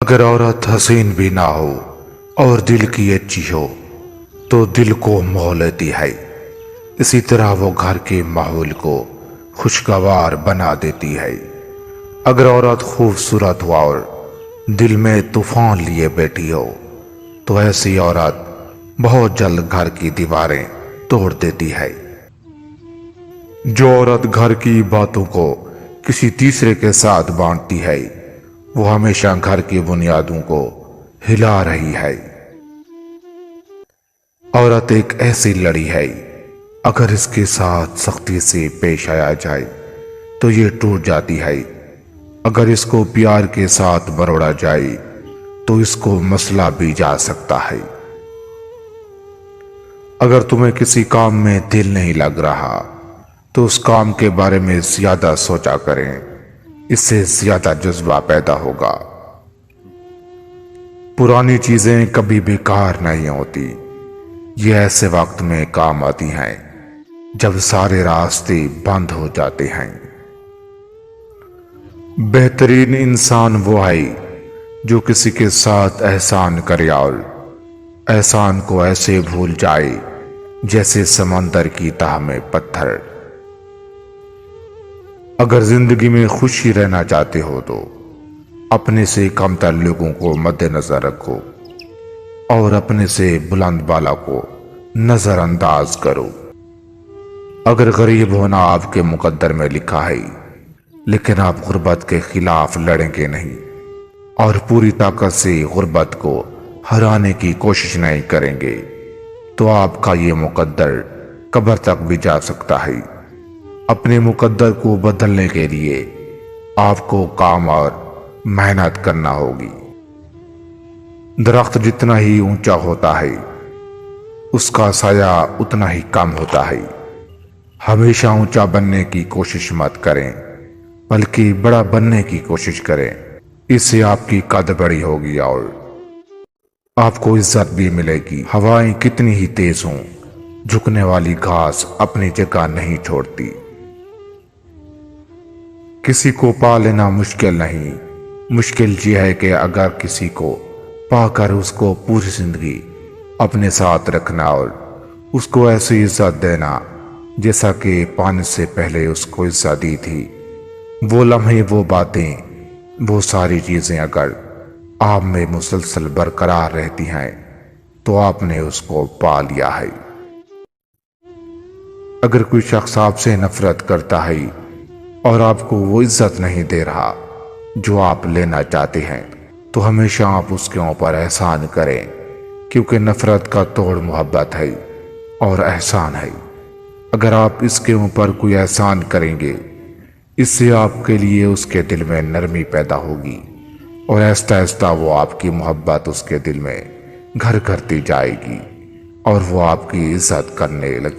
اگر عورت حسین بھی نہ ہو اور دل کی اچھی ہو تو دل کو موہ لیتی ہے۔ اسی طرح وہ گھر کے ماحول کو خوشگوار بنا دیتی ہے۔ اگر عورت خوبصورت ہو اور دل میں طوفان لیے بیٹھی ہو تو ایسی عورت بہت جلد گھر کی دیواریں توڑ دیتی ہے۔ جو عورت گھر کی باتوں کو کسی تیسرے کے ساتھ بانٹتی ہے وہ ہمیشہ گھر کی بنیادوں کو ہلا رہی ہے۔ عورت ایک ایسی لڑی ہے، اگر اس کے ساتھ سختی سے پیش آیا جائے تو یہ ٹوٹ جاتی ہے، اگر اس کو پیار کے ساتھ مروڑا جائے تو اس کو مسئلہ بھی جا سکتا ہے۔ اگر تمہیں کسی کام میں دل نہیں لگ رہا تو اس کام کے بارے میں زیادہ سوچا کریں، اس سے زیادہ جذبہ پیدا ہوگا۔ پرانی چیزیں کبھی بیکار نہیں ہوتی، یہ ایسے وقت میں کام آتی ہیں جب سارے راستے بند ہو جاتے ہیں۔ بہترین انسان وہ ہے جو کسی کے ساتھ احسان کرے اور احسان کو ایسے بھول جائے جیسے سمندر کی تہہ میں پتھر۔ اگر زندگی میں خوشی رہنا چاہتے ہو تو اپنے سے کمتر لوگوں کو مد نظر رکھو اور اپنے سے بلند بالا کو نظر انداز کرو۔ اگر غریب ہونا آپ کے مقدر میں لکھا ہے لیکن آپ غربت کے خلاف لڑیں گے نہیں اور پوری طاقت سے غربت کو ہرانے کی کوشش نہیں کریں گے تو آپ کا یہ مقدر قبر تک بھی جا سکتا ہے۔ اپنے مقدر کو بدلنے کے لیے آپ کو کام اور محنت کرنا ہوگی۔ درخت جتنا ہی اونچا ہوتا ہے اس کا سایہ اتنا ہی کم ہوتا ہے۔ ہمیشہ اونچا بننے کی کوشش مت کریں بلکہ بڑا بننے کی کوشش کریں، اس سے آپ کی قد بڑی ہوگی اور آپ کو عزت بھی ملے گی۔ ہوائیں کتنی ہی تیز ہوں، جھکنے والی گھاس اپنی جگہ نہیں چھوڑتی۔ کسی کو پا لینا مشکل نہیں، مشکل یہ ہے کہ اگر کسی کو پا کر اس کو پوری زندگی اپنے ساتھ رکھنا اور اس کو ایسی عزت دینا جیسا کہ پانے سے پہلے اس کو عزت دی تھی۔ وہ لمحے، وہ باتیں، وہ ساری چیزیں اگر آپ میں مسلسل برقرار رہتی ہیں تو آپ نے اس کو پا لیا ہے۔ اگر کوئی شخص آپ سے نفرت کرتا ہے اور آپ کو وہ عزت نہیں دے رہا جو آپ لینا چاہتے ہیں تو ہمیشہ آپ اس کے اوپر احسان کریں، کیونکہ نفرت کا توڑ محبت ہے اور احسان ہے۔ اگر آپ اس کے اوپر کوئی احسان کریں گے اس سے آپ کے لیے اس کے دل میں نرمی پیدا ہوگی اور آہستہ آہستہ وہ آپ کی محبت اس کے دل میں گھر کرتی جائے گی اور وہ آپ کی عزت کرنے لگے۔